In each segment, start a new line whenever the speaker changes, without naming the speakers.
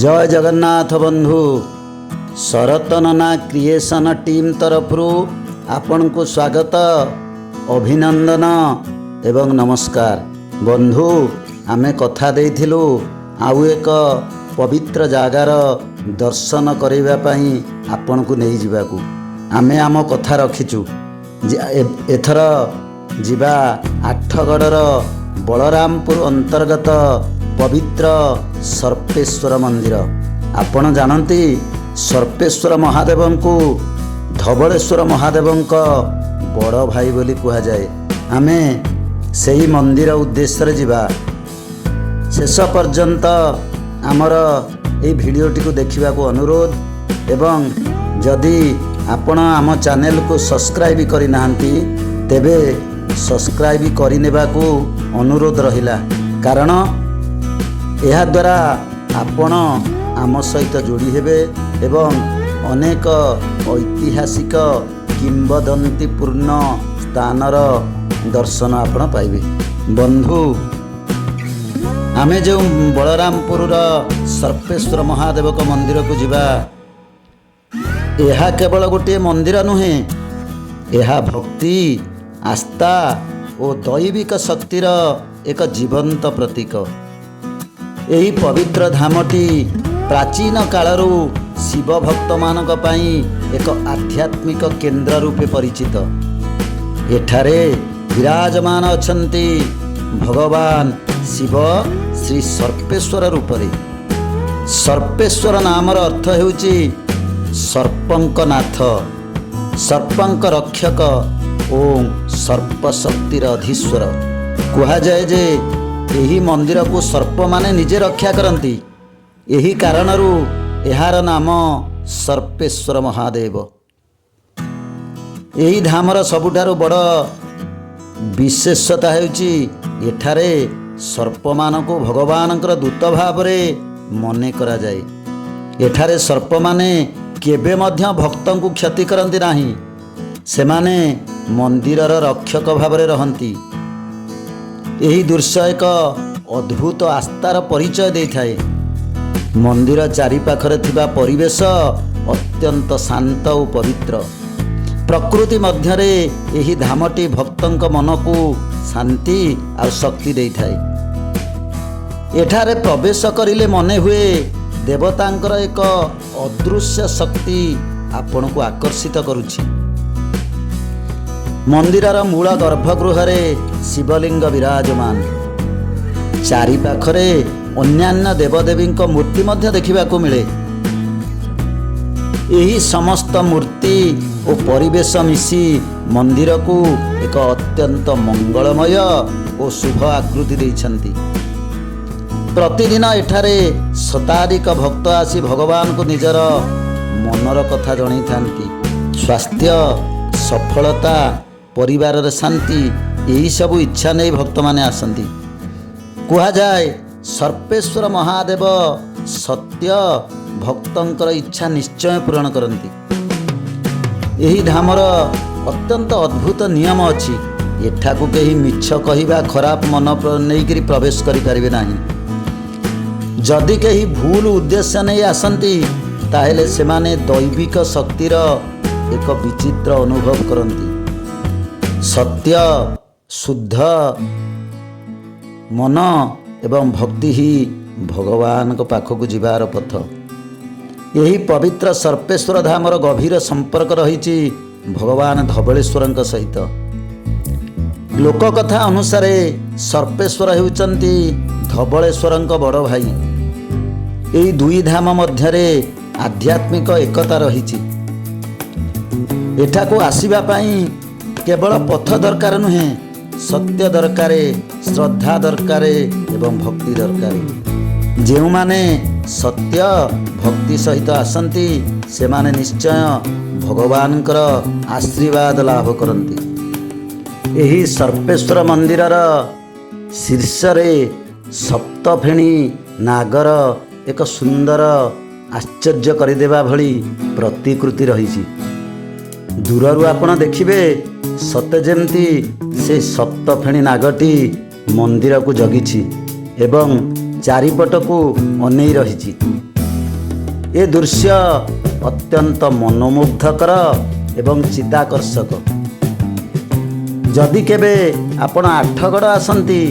जय जगन्नाथ बंधु शरत नना क्रिएशन टीम तरफ आपण को स्वागत अभिनंदन एवं नमस्कार। बंधु आमे कथा देइथिलु आउ एक पवित्र जगार दर्शन करबा पई आपण को नहीं जिबाकू आमे आम कथा रखिचु। एथर जिबा आठगड़र बलरामपुर अंतर्गत पवित्र सर्पेश्वर मंदिर। आपण जानती सर्पेश्वर महादेव को धवलेश्वर महादेव बड़ भाई बोली कहा जाए। आमे सही मंदिर उद्देश्य जीवा शेष पर्यंत आमर ये भिडियोटी को देखा को अनुरोध एवं जदि आपण आम चैनल को सब्सक्राइब करना तेबे सब्सक्राइब करने को अनुरोध रहिला, कारण यह द्वारा आपण आम सहित जोड़ी हेबे एवं अनेक ऐतिहासिक किंवदंतीपूर्ण स्थानर दर्शन आपण पाइबे। बंधु आमे जो बलरामपुर सर्पेश्वर महादेव को मंदिर को जीवा, यह केवल गोटे मंदिर नुहे, यह भक्ति आस्था और दैविक शक्तिर एक जीवंत प्रतीक। यही पवित्र धामटी प्राचीन कालरू शिव भक्त मानक पई एक आध्यात्मिक केंद्र रूपे परिचित। एठारे विराजमान अछंती भगवान शिव श्री सर्पेश्वर रूपरे। सर्पेश्वर नामर अर्थ हेउची सर्पंक नाथ, सर्पंक रक्षक ओं सर्प शक्तिर अधीश्वर। कहा जाए जे यही मंदिर को सर्प माने निजे रक्षा करती, यही कारणरू यार नाम सर्पेश्वर महादेव। यही धामर सबुठारु बड़ विशेषता हेउची एठारे सर्प मान को भगवान दूत भाव मने करा जाए। एठारे सर्प माने केबे मध्य भक्तों को क्षति करती नाही, सेमाने मंदिरर रक्षक भाव रहंती। यही दृश्य एक अद्भुत आस्थार परिचय देइथाए। मंदिर चारिपाखरे थिबा परिवेश अत्यंत शांत और पवित्र। प्रकृति मध्यरे यही धामटी भक्तों मन को शांति और शक्ति देइथाए। एठारे प्रवेश करिले मने हुए देवतांकर एक अदृश्य शक्ति आपण को आकर्षित करुछि। मंदिरर मूल गर्भगृह शिवलिंग विराजमान, चारि पाखरे अन्यान्य देवदेवी मूर्ति मध्य देखा मिले। यही समस्त मूर्ति और परिवेश मिसी मंदिर को एक अत्यंत मंगलमय और शुभ आकृति देइछंती। प्रतिदिन एठारे शताधिक भक्त आसी भगवान को निजर मनर कथा जणई थांती। स्वास्थ्य, सफलता, परिवार शांति, यही सब इच्छा नहीं भक्त माने आसंती। कहा जाए सर्पेश्वर महादेव सत्य भक्तंकर इच्छा निश्चय पूरण करती। यही धामर अत्यंत अद्भुत नियम अच्छी। एठा को कहीं मिछ कहवा खराब मन नहीं प्रवेश करें नहीं। जदि कहीं भूल उद्देश्य नहीं आसंती ताहेले सेमाने दैविक शक्तिर एक विचित्र अनुभव करती। सत्य, शुद्ध मन एवं भक्ति ही भगवान को पाखक जीवार पथ। यही पवित्र सर्पेश्वर धामर गभीर संपर्क रही भगवान धवलेश्वर सहित। लोककथा अनुसार सर्पेश्वर होउचंती धवलेश्वर बड़ भाई। यही दुई धाम मध्यरे आध्यात्मिक एकता रही। एठा को आसीबा पई केवल पथ दरकार नुहे, सत्य दरकार, श्रद्धा दरकार एवं भक्ति दरकार। जो माने सत्य भक्ति सहित आसंती सेमाने निश्चय भगवान आशीर्वाद लाभ करती। यही सर्पेश्वर मंदिरर शीर्षरे सप्तफेणी नागर एक सुंदर आश्चर्य करदेवा भली प्रतिकृति रही। दूररू आपण देखिबे सते जेमती से सप्तफेणी नागटी मंदिर को जगिछि एवं चारिपट को अनेई रही। ଏ ଦୃଶ୍ୟ ଅତ୍ୟନ୍ତ ମନୋମୁଗ୍ଧକର ଏବଂ ଚିତ୍ତାକର୍ଷକ। ଯଦି କେବେ ଆପଣ ଆଠଗଡ଼ ଆସନ୍ତି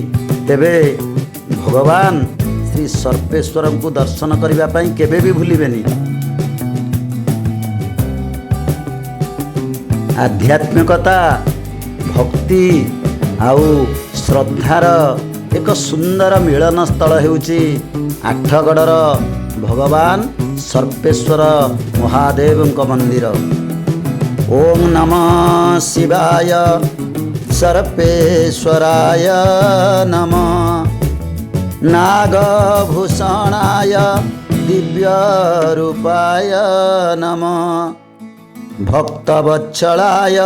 ତେବେ ଭଗବାନ ଶ୍ରୀ ସର୍ପେଶ୍ୱରଙ୍କୁ ଦର୍ଶନ କରିବା ପାଇଁ କେବେ ବି ଭୁଲିବେନି। ଆଧ୍ୟାତ୍ମିକତା, ଭକ୍ତି ଆଉ ଶ୍ରଦ୍ଧାର ଏକ ସୁନ୍ଦର ମିଳନ ସ୍ଥଳ ହେଉଛି ଆଠଗଡ଼ର ଭଗବାନ ସର୍ପେଶ୍ୱର ମହାଦେବଙ୍କ ମନ୍ଦିର। ଓಂ ନମଃ ଶିବାୟ ସର୍ପେଶ୍ୱରାୟ ନମଃ ନାଗଭୂଷଣାୟ ଦିବ୍ୟରୂପାୟ ନମଃ ଭକ୍ତବତ୍ସଳାୟ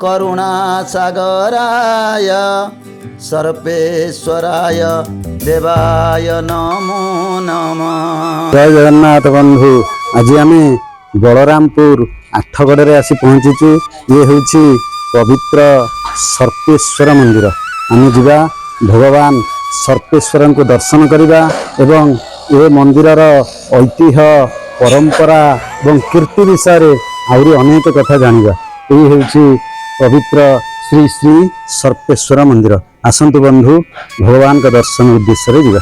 କରୁଣାସାଗରାୟ ସର୍ପେଶ୍ୱରାୟ ଦେବାୟ ନମୋ ନମଃ।
ଜୟ ଜଗନ୍ନାଥ ବନ୍ଧୁ। ଆଜି ଆମେ ବଳରାମପୁର ଆଠଗଡ଼ରେ ଆସି ପହଞ୍ଚିଛୁ। ଇଏ ହେଉଛି ପବିତ୍ର ସର୍ପେଶ୍ୱର ମନ୍ଦିର। ଆମେ ଯିବା ଭଗବାନ ସର୍ପେଶ୍ୱରଙ୍କୁ ଦର୍ଶନ କରିବା ଏବଂ ଏ ମନ୍ଦିରର ଐତିହ୍ୟ, ପରମ୍ପରା ଏବଂ କୀର୍ତ୍ତି ବିଷୟରେ ଆହୁରି ଅନେକ କଥା ଜାଣିବା। ଏହି ହେଉଛି ପବିତ୍ର ଶ୍ରୀ ଶ୍ରୀ ସର୍ପେଶ୍ୱର ମନ୍ଦିର। ଆସନ୍ତୁ ବନ୍ଧୁ, ଭଗବାନଙ୍କ ଦର୍ଶନ ଉଦ୍ଦେଶ୍ୟରେ ଯିବା।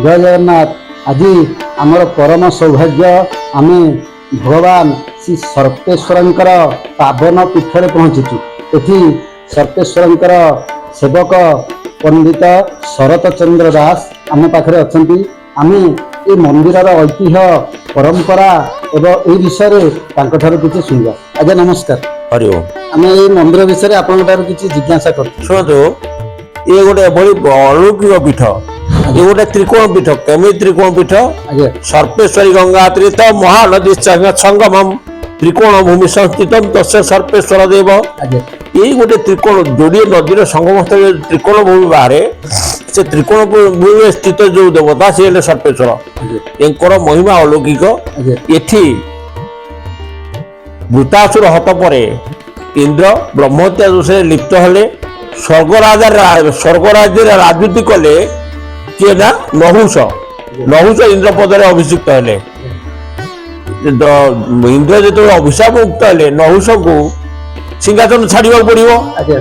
जय जगन्नाथ। आज आमर परम सौभाग्य आम भगवान श्री सर्पेश्वरंकर पावन पीठरे पहुँचीचु। एठी सर्पेश्वरंकर सेवक पंडित शरत चंद्र दास आम पाखे अच्छा। आम ये मंदिर ऐतिह्य परंपरा एवं ये विषय किसी शुणा। आज्ञा नमस्कार।
हरि ओम।
आम ये मंदिर विषय आप किसी जिज्ञासा कर
शुणु ଏ ଗୋଟେ ଏଭଳି ଅଲୌକିକ ପୀଠ, ଏ ଗୋଟେ ତ୍ରିକୋଣ ପୀଠ। କେମିତି ତ୍ରିକୋଣ ପୀଠ?
ଆଜ୍ଞା
ସର୍ପେଶ୍ୱରୀ ଗଙ୍ଗା ତୀର୍ଥ ମହାନଦୀ ସଙ୍ଗମମ୍ ତ୍ରିକୋଣ ଭୂମି ସଂସ୍ଥିତମ୍ ତସ୍ୟ ସର୍ପେଶ୍ୱର ଦେବ।
ଆଜ୍ଞା
ଏଇ ଗୋଟେ ତ୍ରିକୋଣ ଯୋଡ଼ିଏ ନଦୀର ସଙ୍ଗମ ସ୍ଥଳୀ ତ୍ରିକୋଣ ଭୂମି ବାହାରେ, ସେ ତ୍ରିକୋଣ ଭୂମିରେ ସ୍ଥିତ ଯୋଉ ଦେବତା ସେ ହେଲେ ସର୍ପେଶ୍ୱର।
ଆଜ୍ଞା
ଏଙ୍କର ମହିମା ଅଲୌକିକ।
ଆଜ୍ଞା
ଏଠି ବୃତାସୁର ହତ ପରେ ଇନ୍ଦ୍ର ବ୍ରହ୍ମହତ୍ୟା ଦୋଷରେ ଲିପ୍ତ ହେଲେ। ସ୍ୱର୍ଗରାଜ୍ୟରେ ରାଜୁତି କଲେ କିଏ ନା ନହୁଷ। ନହୁଷ ଇନ୍ଦ୍ର ପଦରେ ଅଭିଷିକ୍ତ ହେଲେ। ଇନ୍ଦ୍ର ଯେତେବେଳେ ଅଭିଶାପ ମୁକ୍ତ ହେଲେ ନହୁଷଙ୍କୁ ସିଂହାସନ ଛାଡ଼ିବାକୁ ପଡ଼ିବ।
ଆଜ୍ଞା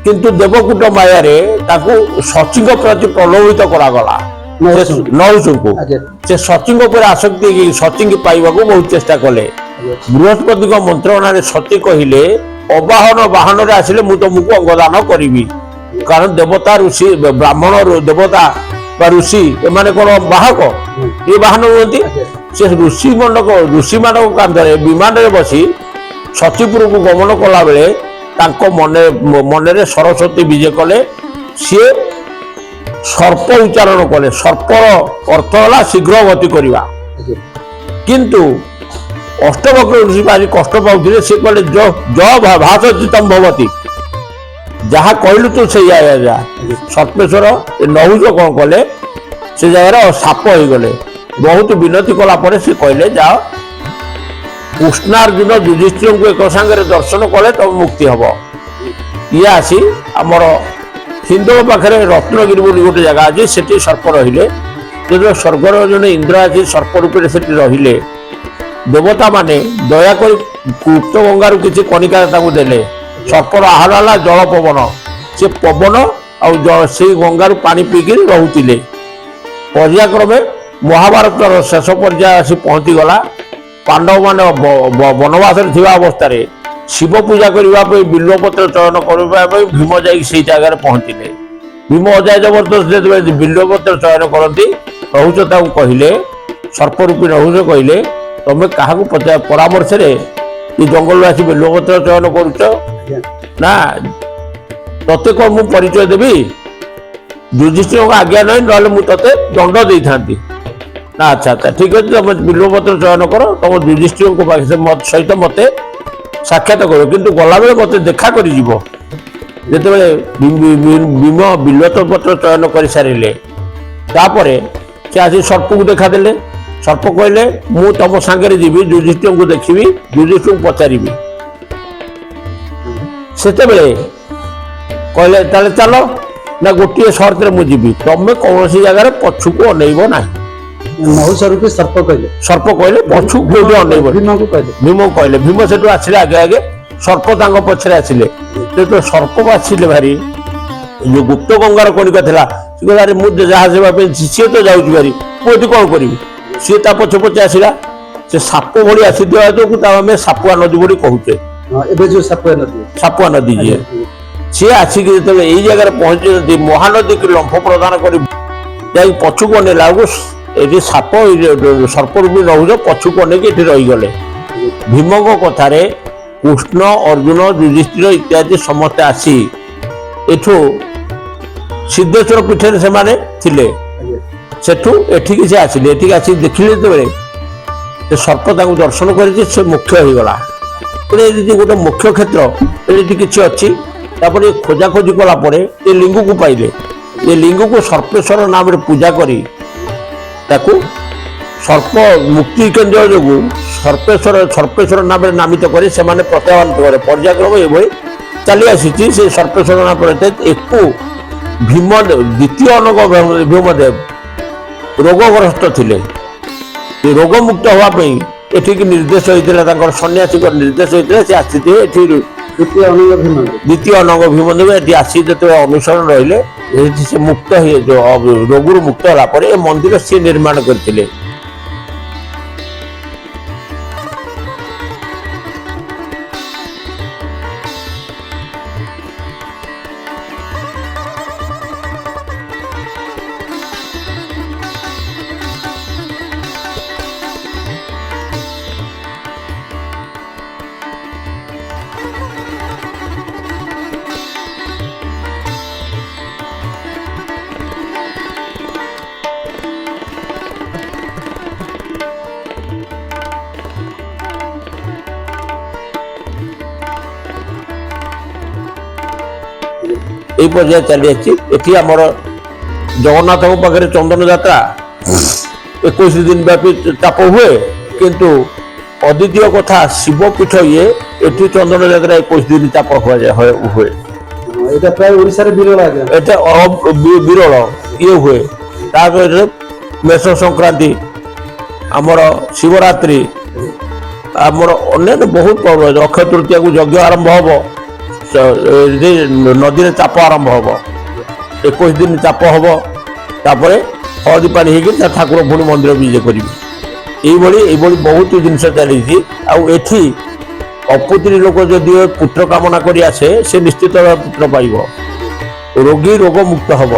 କିନ୍ତୁ ଦେବକୂଟ ମାୟାରେ ତାକୁ ସଚିଙ୍କ ପ୍ରତି ପ୍ରଲୋଭିତ କରାଗଲା। ନହୁଷଙ୍କୁ
ଆଜ୍ଞା
ସେ ସଚିଙ୍କ ଉପରେ ଆସକ୍ତି ସଚିଙ୍କୁ ପାଇବାକୁ ବହୁତ ଚେଷ୍ଟା କଲେ। ବୃହସ୍ପତିଙ୍କ ମନ୍ତ୍ରଣାରେ ସତୀ କହିଲେ ଅବାହନ ବାହନରେ ଆସିଲେ ମୁଁ ତମକୁ ଅଙ୍ଗଦାନ କରିବି। କାରଣ ଦେବତା ଋଷି ବ୍ରାହ୍ମଣ ଦେବତା ବା ଋଷି ଏମାନେ କଣ ବାହକ? ଏ ବାହନ ହୁଅନ୍ତି। ସେ ଋଷିମାନଙ୍କ କାନ୍ଧରେ ବିମାନରେ ବସି ସତୀପୁରକୁ ଗମନ କଲା ବେଳେ ତାଙ୍କ ମନରେ ସରସ୍ୱତୀ ବିଜେ କଲେ। ସିଏ ସର୍ପ ଉଚ୍ଚାରଣ କଲେ। ସର୍ପର ଅର୍ଥ ହେଲା ଶୀଘ୍ର ଗତି କରିବା। କିନ୍ତୁ ଅଷ୍ଟବକ୍ର ଋଷି ଭାରି କଷ୍ଟ ପାଉଥିଲେ। ସେ କହିଲେ ଭାଷଚିତମ୍ ଭବତି, ଯାହା କହିଲୁ ତୁ ସେଇଆ ଯା। ସର୍ପେଶ୍ୱର ନହୁଷ କଣ କଲେ, ସେ ଜାଗାରେ ସାପ ହେଇଗଲେ। ବହୁତ ବିନତି କଲା ପରେ ସେ କହିଲେ ଯାଅ କୃଷ୍ଣାର୍ଜୁନ ଯୁଧିଷ୍ଠିରଙ୍କୁ ଏକ ସାଙ୍ଗରେ ଦର୍ଶନ କଲେ ତମ ମୁକ୍ତି ହବ। ଇଏ ଆସି ଆମର ହିନ୍ଦୋଳ ପାଖରେ ରତ୍ନଗିରି ବୋଲି ଗୋଟେ ଜାଗା ଅଛି, ସେଠି ସର୍ପ ରହିଲେ। ଯେତେବେଳେ ସ୍ୱର୍ଗର ଜଣେ ଇନ୍ଦ୍ର ଆସି ସର୍ପ ରୂପରେ ସେଠି ରହିଲେ, ଦେବତା ମାନେ ଦୟାକରି ଗୁପ୍ତ ଗଙ୍ଗାରୁ କିଛି କଣିକା ତାଙ୍କୁ ଦେଲେ। ସର୍ପର ଆହାର ହେଲା ଜଳ ପବନ। ସେ ପବନ ଆଉ ସେଇ ଗଙ୍ଗାରୁ ପାଣି ପିଇକିରି ରହୁଥିଲେ। ପର୍ଯ୍ୟାୟକ୍ରମେ ମହାଭାରତର ଶେଷ ପର୍ଯ୍ୟାୟ ଆସି ପହଞ୍ଚିଗଲା। ପାଣ୍ଡବମାନେ ବନବାସରେ ଥିବା ଅବସ୍ଥାରେ ଶିବ ପୂଜା କରିବା ପାଇଁ ବିଲ୍ୱପତ୍ର ଚୟନ କରିବା ପାଇଁ ଭୀମ ଯାଇକି ସେଇ ଜାଗାରେ ପହଞ୍ଚିଲେ। ଭୀମ ଅଜୟ ଜବରଦସ୍ତ ଯେତେବେଳେ ବିଲ୍ୱପତ୍ର ଚୟନ କରନ୍ତି, ନହୁଷ ତାଙ୍କୁ କହିଲେ, ସର୍ପରୂପୀ ନହୁଷ କହିଲେ ତମେ କାହାକୁ ପରାମର୍ଶରେ ଏ ଜଙ୍ଗଲରୁ ଆସି ବିଲ୍ୱପତ୍ର ଚୟନ କରୁଛ? ନା ତତେ କଣ ମୁଁ ପରିଚୟ ଦେବି? ଯୁଧିଷ୍ଠିରଙ୍କ ଆଜ୍ଞା ନାହିଁ, ନହେଲେ ମୁଁ ତତେ ଦଣ୍ଡ ଦେଇଥାନ୍ତି। ନା ଆଚ୍ଛା ଆଚ୍ଛା ଠିକ ଅଛି, ତମେ ବିଲ୍ୱପତ୍ର ଚୟନ କର, ତମ ଯୁଧିଷ୍ଠିରଙ୍କ ସହିତ ମତେ ସାକ୍ଷାତ କରିବ, କିନ୍ତୁ ଗଲାବେଳେ ମତେ ଦେଖା କରିଯିବ। ଯେତେବେଳେ ଭୀମ ବିଲ୍ୱପତ୍ର ଚୟନ କରିସାରିଲେ, ତାପରେ ସେ ଆସି ସର୍ପକୁ ଦେଖାଦେଲେ। ସର୍ପ କହିଲେ ମୁଁ ତମ ସାଙ୍ଗରେ ଯିବି, ଯୁଧିଷ୍ଠିରଙ୍କୁ ଦେଖିବି, ଯୁଧିଷ୍ଠିରଙ୍କୁ ପଚାରିବି। ସେତେବେଳେ କହିଲେ ତାହେଲେ ଚାଲ। ନା ଗୋଟିଏ ସର୍ତ୍ତରେ ମୁଁ ଯିବି, ତମେ କୌଣସି ଜାଗାରେ ପଛକୁ ଅନେଇବ ନାହିଁ।
ନହୁଷ ରୂପୀ ସର୍ପ କହିଲେ।
ସର୍ପ କହିଲେ ପଛକୁ କୋଉଠି ଅନେଇବ।
ଭୀମକୁ କହିଲେ।
ଭୀମକୁ କହିଲେ। ଭୀମ ସେଠୁ ଆସିଲେ ଆଗେ ଆଗେ, ସର୍ପ ତାଙ୍କ ପଛରେ ଆସିଲେ। ଯେତେବେଳେ ସର୍ପ ଆସିଲେ ଭାରି, ଯୋଉ ଗୁପ୍ତ ଗଙ୍ଗାର କଣିକା ଥିଲା, ସେ କହିଲା ଆରେ ମୁଁ ଯାହା ସେବା ପାଇଁ ସିଏ ତ ଯାଉଛି ଭାରି, ମୁଁ ଏଠି କଣ କରିବି? ସିଏ ତା ପଛେ ପଛେ ଆସିଲା। ସେ ସାପ ଭଳି ଆସିଥିବା ହେତୁକୁ ତାକୁ ଆମେ ସାପୁଆ ନଦୀ ବୋଲି କହୁଛେ।
ଏବେ ଯୋଉ ସାପୁଆ ନଦୀ
ଯିଏ ସିଏ ଆସିକି ଯେତେବେଳେ ଏଇ ଜାଗାରେ ପହଞ୍ଚିଛନ୍ତି, ମହାନଦୀକୁ ଲମ୍ଫ ପ୍ରଦାନ କରି ଯାଇ ପଛକୁ ଅନେଇଲା ବେଳକୁ ଏଠି ସାପ ସର୍ପରୂପୀ ନହୁଷ ପଛକୁ ଅନେଇକି ଏଠି ରହିଗଲେ। ଭୀମଙ୍କ କଥାରେ କୃଷ୍ଣ, ଅର୍ଜୁନ, ଯୁଧିଷ୍ଠିର ଇତ୍ୟାଦି ସମସ୍ତେ ଆସି ଏଠୁ ସିଦ୍ଧେଶ୍ୱର ପୀଠରେ ସେମାନେ ଥିଲେ। ସେଠୁ ଏଠିକି ସେ ଆସିଲେ। ଏଠିକି ଆସି ଦେଖିଲେ ଯେତେବେଳେ ସେ ସର୍ପ ତାଙ୍କୁ ଦର୍ଶନ କରିଛି, ସେ ମୁଖ୍ୟ ହେଇଗଲା। ଗୋଟେ ମୁଖ୍ୟ କ୍ଷେତ୍ର ଏଠି କିଛି ଅଛି। ତାପରେ ଖୋଜାଖୋଜି କଲା ପରେ ଏ ଲିଙ୍ଗକୁ ପାଇଲେ। ଏ ଲିଙ୍ଗକୁ ସର୍ପେଶ୍ୱର ନାମରେ ପୂଜା କରି ତାକୁ ସର୍ପ ମୁକ୍ତି କେନ୍ଦ୍ର ଯୋଗୁଁ ସର୍ପେଶ୍ୱର ନାମରେ ନାମିତ କରି ସେମାନେ ପ୍ରତ୍ୟାହ୍ୱାନ କରେ। ପର୍ଯ୍ୟାୟକ୍ରମ ଏଭଳି ଚାଲି ଆସିଛି। ସେ ସର୍ପେଶ୍ୱର ନାମ ଏକୁ ଦ୍ୱିତୀୟ ଅନଙ୍ଗ ଭୀମଦେବ ରୋଗଗ୍ରସ୍ତ ଥିଲେ। ସେ ରୋଗମୁକ୍ତ ହେବା ପାଇଁ ଏଠିକି ନିର୍ଦ୍ଦେଶ ହେଇଥିଲା, ତାଙ୍କର ସନ୍ନ୍ୟାସୀଙ୍କ ନିର୍ଦ୍ଦେଶ ହେଇଥିଲା। ସେ ଆସିଥିବେ ଏଠି ଦ୍ୱିତୀୟ ଅନଙ୍ଗ ଭୀମଦେବ ଏଠି ଆସି ଯେତେବେଳେ ଅନୁସରଣ ରହିଲେ, ଏଠି ସେ ମୁକ୍ତ ରୋଗରୁ ମୁକ୍ତ ହେଲା ପରେ ଏ ମନ୍ଦିର ସିଏ ନିର୍ମାଣ କରିଥିଲେ। এই পর্যায়ে ଚାଲି ଆସିଛି। ଏଠି ଆମର ଜଗନ୍ନାଥଙ୍କ ପାଖରେ ଚନ୍ଦନ ଯାତ୍ରା 21 ଦିନ ବ୍ୟାପୀ ଚାପ ହୁଏ, କିନ୍ତୁ ଅଦ୍ୱିତୀୟ କଥା ଶିବପୀଠ ଇଏ ଏଠି ଚନ୍ଦନ ଯାତ୍ରା 21 ଦିନ ଚାପ ହୁଏ।
এটা প্রায় ওড়িশার বিরল আগে।
এটা ବିରଳ ଇଏ ହୁଏ। ତାପରେ ମେଷ ସଂକ୍ରାନ୍ତି, ଆମର ଶିବରାତ୍ରି, ଆମର ଅନ୍ୟାନ୍ୟ ବହୁତ ପର୍ବ। ଅକ୍ଷୟ ତୃତୀୟାକୁ ଯଜ୍ଞ ଆରମ୍ଭ ହବ, ନଦୀରେ ଚାପ ଆରମ୍ଭ ହବ, 21 ଦିନ ଚାପ ହବ, ତାପରେ ହଳଦୀ ପାଣି ହେଇକି ଠାକୁର ପୁଣି ମନ୍ଦିର ବିଜେ କରିବେ। এইଭଳି ବହୁତ ଜିନିଷ ଚାଲିଛି। ଆଉ ଏଠି ଅପୁତ୍ରୀ ଲୋକ ଯଦି ପୁତ୍ର କାମନା କରି ଆସେ, ସେ ନିଶ୍ଚିତ ଭାବେ ପୁତ୍ର ପାଇବ, ରୋଗୀ ରୋଗ ମୁକ୍ତ ହବ।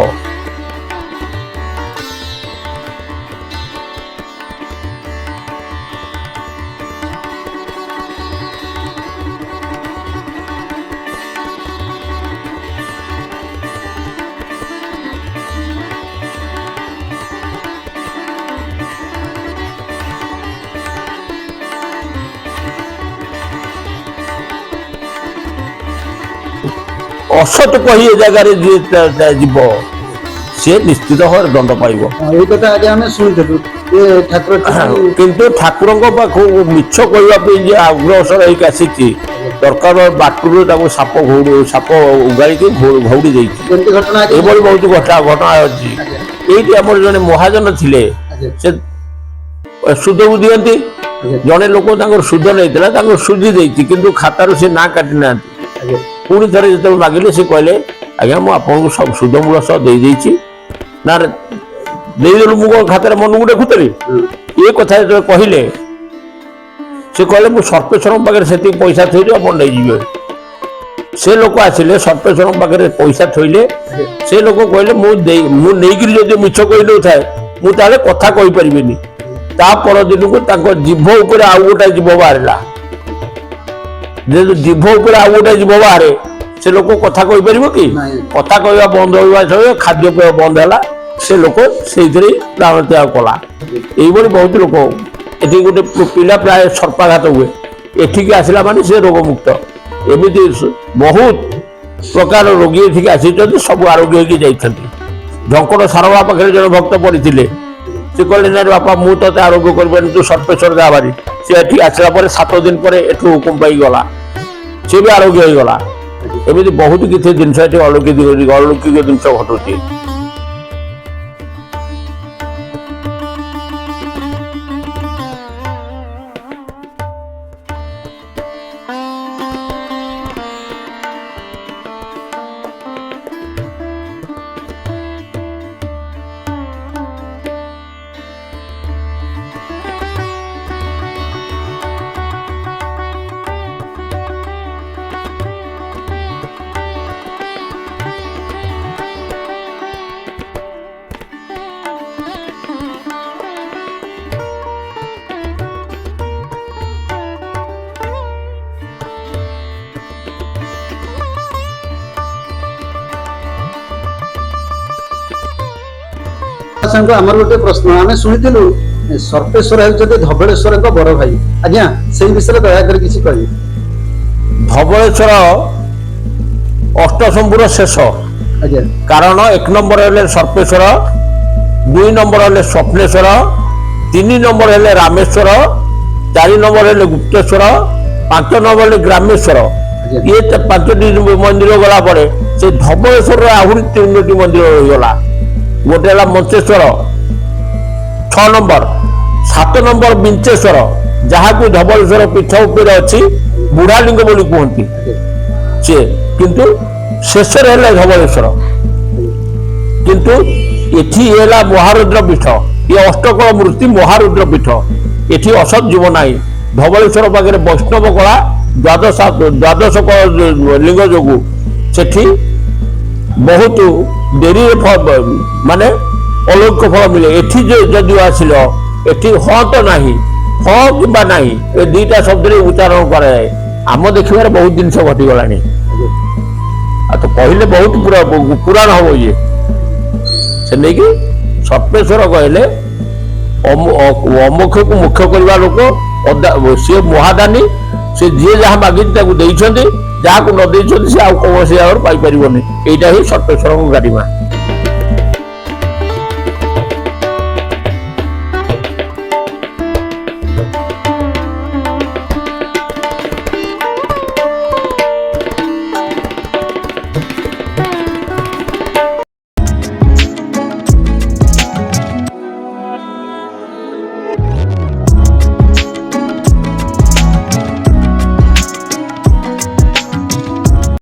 ଅସତ କହି ଏ ଜାଗାରେ ଯିଏ ଯିବ, ସେ ନିଶ୍ଚିତ ଭାବରେ ଦଣ୍ଡ ପାଇବ।
এই কথা আগে আমি শুনিଥିଲୁ যে ঠাকুর
କିନ୍ତୁ ଠାକୁରଙ୍କ ପାଖକୁ ମିଛ କହିବା ପାଇଁ ଯେ ଅଗ୍ରସର ହେଇକି ଆସିଛି, ଦରକାର ବାଟରୁ ତାକୁ ସାପ ଉଗାଳିକି ଘଉଡ଼ି ଦେଇଛି।
ଏମିତି ଘଟଣା ଆগে
ଏଭଳି ବହୁତ ଘଟଣା ଅଛି। ଏଇଠି ଆମର ଜଣେ ମହାଜନ ଥିଲେ, ସେ ସୁଧକୁ ଦିଅନ୍ତି। ଜଣେ ଲୋକ ତାଙ୍କର ସୁଧ ନେଇଥିଲା, ତାଙ୍କୁ ସୁଝି ଦେଇଛି, କିନ୍ତୁ ଖାତାରୁ ସେ ନାଁ କାଟି ନାହାନ୍ତି। ପୁଣି ଥରେ ଯେତେବେଳେ ମାଗିଲେ, ସେ କହିଲେ ଆଜ୍ଞା ମୁଁ ଆପଣଙ୍କୁ ସବୁ ସୁଧ ମୂଳ ସହ ଦେଇଦେଇଛି। ନା ଦେଇଦେଲୁ, ମୁଁ କ'ଣ ଖାତାରେ ମନକୁ ଦେଖୁଥିଲି? ଏ କଥା ଯେତେବେଳେ କହିଲେ, ସେ କହିଲେ ମୁଁ ସର୍ପେଶ୍ୱରଙ୍କ ପାଖରେ ସେତିକି ପଇସା ଥୋଇଲି, ଆପଣ ନେଇଯିବେ। ସେ ଲୋକ ଆସିଲେ, ସର୍ପେଶ୍ୱରଙ୍କ ପାଖରେ ପଇସା ଥୋଇଲେ। ସେ ଲୋକ କହିଲେ ମୁଁ ନେଇକିରି ଯଦି ମିଛ କହିଦେଉଥାଏ, ମୁଁ ତାହେଲେ କଥା କହିପାରିବିନି। ତା ପରଦିନକୁ ତାଙ୍କ ଜିଭ ଉପରେ ଆଉ ଗୋଟାଏ ଜିଭ ବାହାରିଲା। ଯେହେତୁ ଜିଭ ଉପରେ ଆଉ ଗୋଟାଏ ଜିଭ ବାହାରେ, ସେ ଲୋକ କଥା କହିପାରିବ କି? କଥା କହିବା ବନ୍ଦ ହେବା ସହିତ ଖାଦ୍ୟପେୟ ବନ୍ଦ ହେଲା। ସେ ଲୋକ ସେଇଥିରେ ପ୍ରାଣ ତ୍ୟାଗ କଲା। এইଭଳି ବହୁତ ଲୋକ। ଏଠି ଗୋଟେ ପିଲା ପ୍ରାୟ ସର୍ପାଘାତ ହୁଏ, ଏଠିକି ଆସିଲା ମାନେ ସେ ରୋଗମୁକ୍ତ। ଏମିତି ବହୁତ ପ୍ରକାର ରୋଗୀ ଏଠିକି ଆସିଛନ୍ତି, ସବୁ ଆରୋଗ୍ୟ ହେଇକି ଯାଇଛନ୍ତି। ଝଙ୍କଡ଼ ସାରଳା ପାଖରେ ଜଣେ ଭକ୍ତ ପଡ଼ିଥିଲେ, ସେ କହିଲେ ନାଇଁ ବାପା ମୁଁ ତତେ ଆରୋଗ୍ୟ କରିପାରିନି, ତୁ ସର୍ପେଶ୍ୱର ଯା ଭାରି। ସେ ଏଠି ଆସିଲା ପରେ 7 ଦିନ ପରେ ଏଠୁ ହୁକୁମ ପାଇଗଲା, ସେ ବି ଆରୋଗ୍ୟ ହେଇଗଲା। ଏମିତି ବହୁତ କିଛି ଜିନିଷ ଏଠି ଅଲୌକିକ ଜିନିଷ ଘଟୁଛି।
ସାଙ୍ଗ ଆମର ଗୋଟେ ପ୍ରଶ୍ନ, ଆମେ ଶୁଣିଥିଲୁ ସର୍ପେଶ୍ୱର ହେଉଛନ୍ତି ଧବଳେଶ୍ୱରଙ୍କ ବଡ ଭାଇ। ଆଜ୍ଞା ସେଇ ବିଷୟରେ ଦୟାକରି କିଛି କହିବେ।
ଧବଳେଶ୍ୱର ଅଷ୍ଟଶମ୍ଭୁର ଶେଷ।
ଆଜ୍ଞା
କାରଣ 1 ନମ୍ବର ହେଲେ ସର୍ପେଶ୍ୱର, 2 ନମ୍ବର ହେଲେ ସ୍ୱପ୍ନେଶ୍ୱର, 3 ନମ୍ବର ହେଲେ ରାମେଶ୍ୱର, 4 ନମ୍ବର ହେଲେ ଗୁପ୍ତେଶ୍ୱର, 5 ନମ୍ବର ହେଲେ ଗ୍ରାମେଶ୍ୱର। ଇଏ 5ଟି ମନ୍ଦିର ଗଲା ପରେ ସେ ଧବଳେଶ୍ୱରରେ ଆହୁରି 3ଟି ମନ୍ଦିର ରହିଗଲା। ଗୋଟେ ହେଲା ମଞ୍ଚେଶ୍ୱର 6 ନମ୍ବର, 7 ନମ୍ବର ବିଞ୍ଚେଶ୍ୱର, ଯାହାକୁ ଧବଳେଶ୍ୱର ପୀଠ ଉପରେ ଅଛି, ବୁଢାଲିଙ୍ଗ ବୋଲି କୁହନ୍ତି ସିଏ, କିନ୍ତୁ ଶେଷରେ ହେଲେ ଧବଳେଶ୍ୱର। କିନ୍ତୁ ଏଠି ହେଲା ମହାରୁଦ୍ର ପୀଠ, ଇଏ ଅଷ୍ଟକଳ ମୂର୍ତ୍ତି ମହାରୁଦ୍ର ପୀଠ। ଏଠି ଅସତ ଜୀବ ନାହିଁ। ଧବଳେଶ୍ୱର ପାଖରେ ବୈଷ୍ଣବ କଳା ଦ୍ୱାଦଶ ଲିଙ୍ଗ ଯୋଗୁ ସେଠି ବହୁତ ଡେରିରେ ମାନେ ଅଲୌକିକ ଫଳ ମିଳେ। ଏଠି ଯଦିଓ ଆସିଲ, ଏଠି ହଁ ତ ନାହିଁ, ହଁ କିମ୍ବା ନାହିଁ, ଏ 2ଟା ଶବ୍ଦରେ ଉଚ୍ଚାରଣ କରାଯାଏ। ଆମ ଦେଖିବାରେ ବହୁତ ଜିନିଷ ଘଟିଗଲାଣି। ଆଉ ତ କହିଲେ ବହୁତ ପୁରାଣ ହବ ଇଏ। ସେ ନେଇକି ସର୍ପେଶ୍ୱର କହିଲେ ଅମୋକ୍ଷକୁ ମୁଖ୍ୟ କରିବା ଲୋକ, ସିଏ ମହାଦାନୀ, ସେ ଯିଏ ଯାହା ମାଗିଛି ତାକୁ ଦେଇଛନ୍ତି। ଯାହାକୁ ନ ଦେଇଛନ୍ତି ସେ ଆଉ କୌଣସି ଜାଗାରୁ ପାଇପାରିବନି। ଏଇଟା ହିଁ ସର୍ପେଶ୍ୱରଙ୍କ ଗାରିମା।